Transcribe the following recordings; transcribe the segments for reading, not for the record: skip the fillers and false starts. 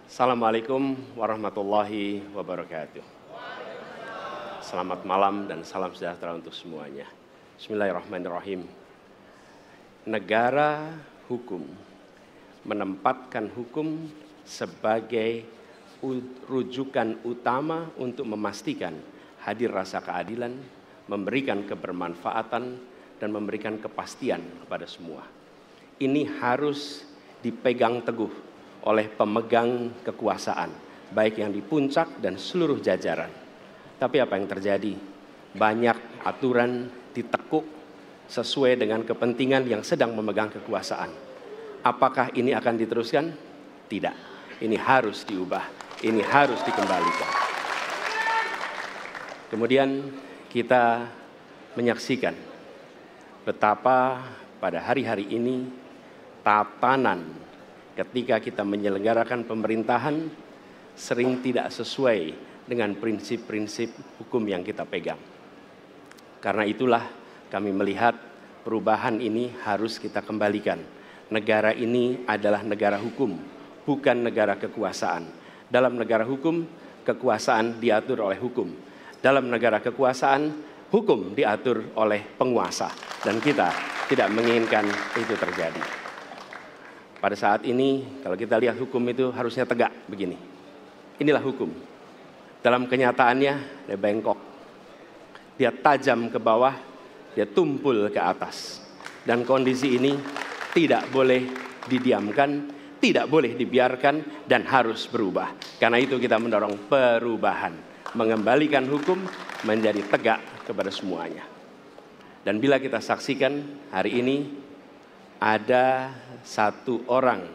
Assalamualaikum warahmatullahi wabarakatuh. Selamat malam dan salam sejahtera untuk semuanya. Bismillahirrahmanirrahim. Negara hukum menempatkan hukum sebagai rujukan utama untuk memastikan hadir rasa keadilan, memberikan kebermanfaatan, dan memberikan kepastian kepada semua. Ini harus dipegang teguh oleh pemegang kekuasaan, baik yang di puncak dan seluruh jajaran. Tapi apa yang terjadi? Banyak aturan ditekuk sesuai dengan kepentingan yang sedang memegang kekuasaan. Apakah ini akan diteruskan? Tidak. Ini harus diubah. Ini harus dikembalikan. Kemudian kita menyaksikan betapa pada hari-hari ini tatanan ketika kita menyelenggarakan pemerintahan sering tidak sesuai dengan prinsip-prinsip hukum yang kita pegang. Karena itulah kami melihat perubahan ini harus kita kembalikan. Negara ini adalah negara hukum, bukan negara kekuasaan. Dalam negara hukum, kekuasaan diatur oleh hukum. Dalam negara kekuasaan, hukum diatur oleh penguasa. Dan kita tidak menginginkan itu terjadi. Pada saat ini, kalau kita lihat hukum itu harusnya tegak begini. Inilah hukum. Dalam kenyataannya, dia bengkok. Dia tajam ke bawah, dia tumpul ke atas. Dan kondisi ini tidak boleh didiamkan, tidak boleh dibiarkan, dan harus berubah. Karena itu kita mendorong perubahan. Mengembalikan hukum menjadi tegak kepada semuanya. Dan bila kita saksikan hari ini, ada satu orang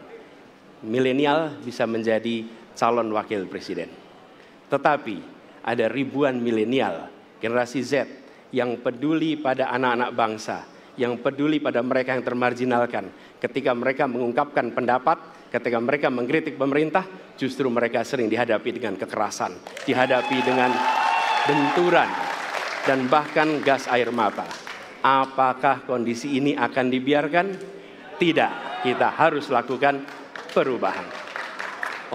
milenial bisa menjadi calon wakil presiden. Tetapi ada ribuan milenial, generasi Z yang peduli pada anak-anak bangsa, yang peduli pada mereka yang termarginalkan. Ketika mereka mengungkapkan pendapat, ketika mereka mengkritik pemerintah, justru mereka sering dihadapi dengan kekerasan, dihadapi dengan benturan, dan bahkan gas air mata. Apakah kondisi ini akan dibiarkan? Tidak, kita harus lakukan perubahan.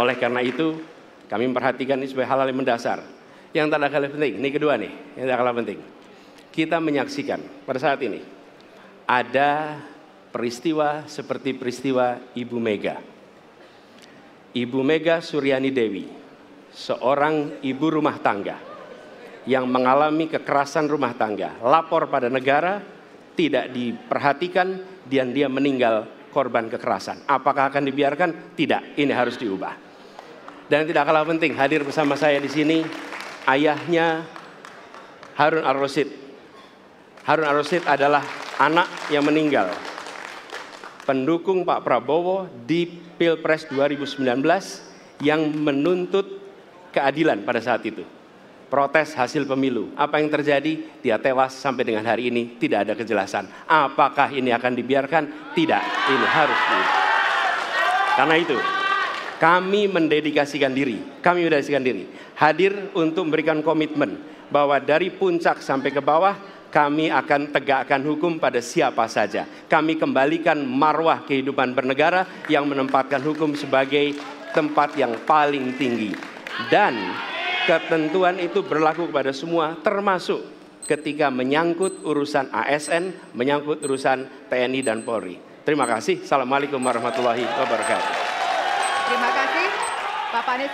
Oleh karena itu, kami memperhatikan ini sebagai hal-hal yang mendasar. Yang tak kalah penting, ini kedua nih, yang tak kalah penting. Kita menyaksikan pada saat ini, ada peristiwa seperti peristiwa Ibu Mega. Ibu Mega Suryani Dewi, seorang ibu rumah tangga yang mengalami kekerasan rumah tangga, lapor pada negara, tidak diperhatikan, dan dia meninggal korban kekerasan. Apakah akan dibiarkan? Tidak, ini harus diubah. Dan tidak kalah penting, hadir bersama saya di sini, ayahnya Harun Ar-Rasyid. Harun Ar-Rasyid adalah anak yang meninggal, pendukung Pak Prabowo di Pilpres 2019 yang menuntut keadilan pada saat itu. Protes hasil pemilu. Apa yang terjadi? Dia tewas sampai dengan hari ini tidak ada kejelasan. Apakah ini akan dibiarkan? Tidak. Ini harus diubah. Karena itu, kami mendedikasikan diri. Hadir untuk memberikan komitmen bahwa dari puncak sampai ke bawah, kami akan tegakkan hukum pada siapa saja. Kami kembalikan marwah kehidupan bernegara yang menempatkan hukum sebagai tempat yang paling tinggi. Dan ketentuan itu berlaku kepada semua, termasuk ketika menyangkut urusan ASN, menyangkut urusan TNI dan Polri. Terima kasih. Assalamualaikum warahmatullahi wabarakatuh. Terima kasih, Pak Anies.